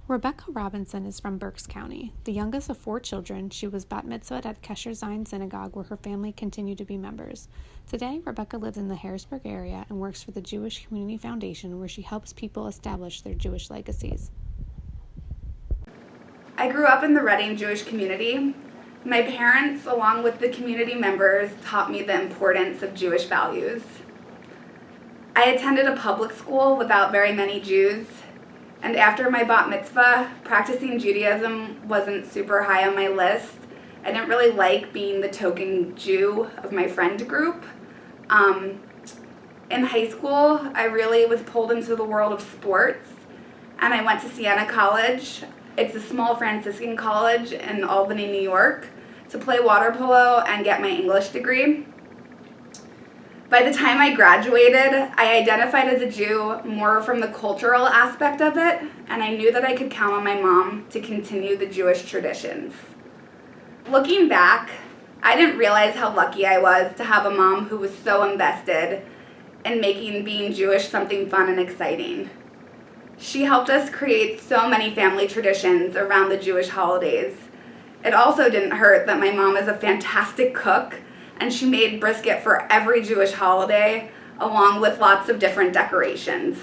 Rebecca Robinson is from Berks County. The youngest of 4 children, she was bat mitzvahed at Kesher Zion Synagogue where her family continued to be members. Today, Rebecca lives in the Harrisburg area and works for the Jewish Community Foundation where she helps people establish their Jewish legacies. I grew up in the Reading Jewish community. My parents, along with the community members, taught me the importance of Jewish values. I attended a public school without very many Jews. And after my bat mitzvah, practicing Judaism wasn't super high on my list. I didn't really like being the token Jew of my friend group. In high school, I really was pulled into the world of sports, and I went to Siena College. It's a small Franciscan college in Albany, New York, to play water polo and get my English degree. By the time I graduated, I identified as a Jew more from the cultural aspect of it, and I knew that I could count on my mom to continue the Jewish traditions. Looking back, I didn't realize how lucky I was to have a mom who was so invested in making being Jewish something fun and exciting. She helped us create so many family traditions around the Jewish holidays. It also didn't hurt that my mom is a fantastic cook, and she made brisket for every Jewish holiday, along with lots of different decorations.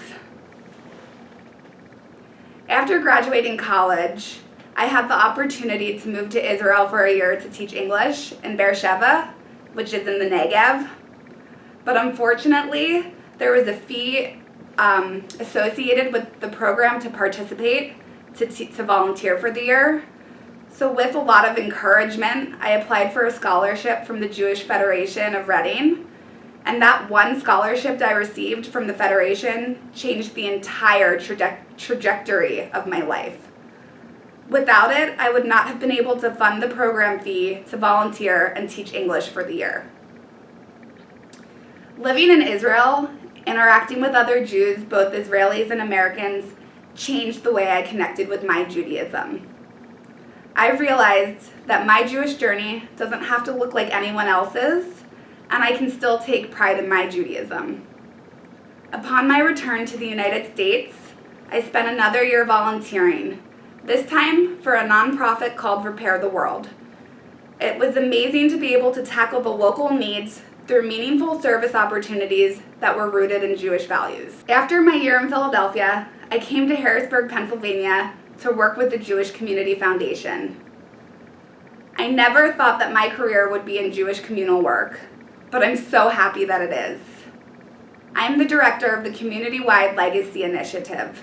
After graduating college, I had the opportunity to move to Israel for a year to teach English in Beersheba, which is in the Negev. But unfortunately, there was a fee associated with the program to participate, to volunteer for the year. So with a lot of encouragement, I applied for a scholarship from the Jewish Federation of Reading, and that one scholarship that I received from the Federation changed the entire trajectory of my life. Without it, I would not have been able to fund the program fee to volunteer and teach English for the year. Living in Israel, interacting with other Jews, both Israelis and Americans, changed the way I connected with my Judaism. I realized that my Jewish journey doesn't have to look like anyone else's, and I can still take pride in my Judaism. Upon my return to the United States, I spent another year volunteering, this time for a nonprofit called Repair the World. It was amazing to be able to tackle the local needs through meaningful service opportunities that were rooted in Jewish values. After my year in Philadelphia, I came to Harrisburg, Pennsylvania, to work with the Jewish Community Foundation. I never thought that my career would be in Jewish communal work, but I'm so happy that it is. I'm the director of the community-wide Legacy Initiative.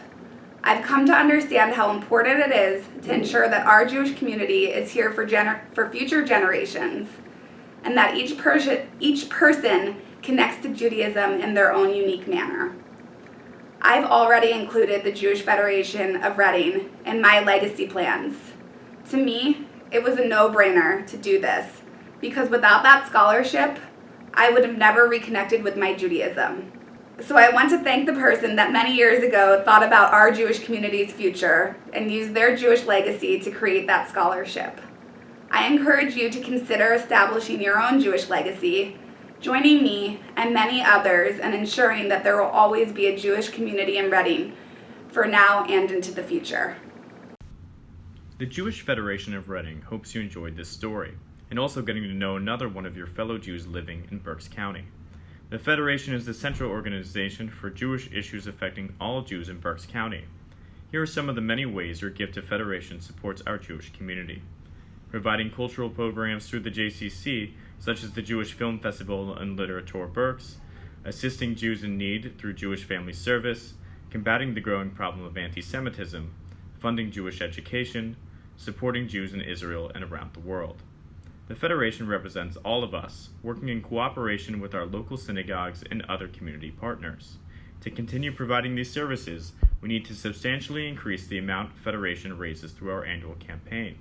I've come to understand how important it is to ensure that our Jewish community is here for future generations, and that each person connects to Judaism in their own unique manner. I've already included the Jewish Federation of Reading in my legacy plans. To me, it was a no-brainer to do this, because without that scholarship, I would have never reconnected with my Judaism. So I want to thank the person that many years ago thought about our Jewish community's future and used their Jewish legacy to create that scholarship. I encourage you to consider establishing your own Jewish legacy, joining me and many others in ensuring that there will always be a Jewish community in Reading for now and into the future. The Jewish Federation of Reading hopes you enjoyed this story, and also getting to know another one of your fellow Jews living in Berks County. The Federation is the central organization for Jewish issues affecting all Jews in Berks County. Here are some of the many ways your gift to Federation supports our Jewish community. Providing cultural programs through the JCC, such as the Jewish Film Festival and Literature Berks, assisting Jews in need through Jewish Family Service, combating the growing problem of anti-Semitism, funding Jewish education, supporting Jews in Israel and around the world. The Federation represents all of us, working in cooperation with our local synagogues and other community partners. To continue providing these services, we need to substantially increase the amount Federation raises through our annual campaign.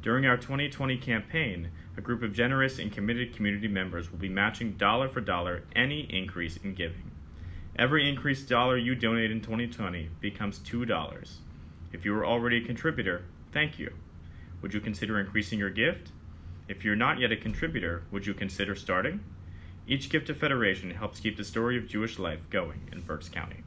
During our 2020 campaign, a group of generous and committed community members will be matching dollar for dollar any increase in giving. Every increased dollar you donate in 2020 becomes $2. If you are already a contributor, thank you. Would you consider increasing your gift? If you're not yet a contributor, would you consider starting? Each gift to Federation helps keep the story of Jewish life going in Berks County.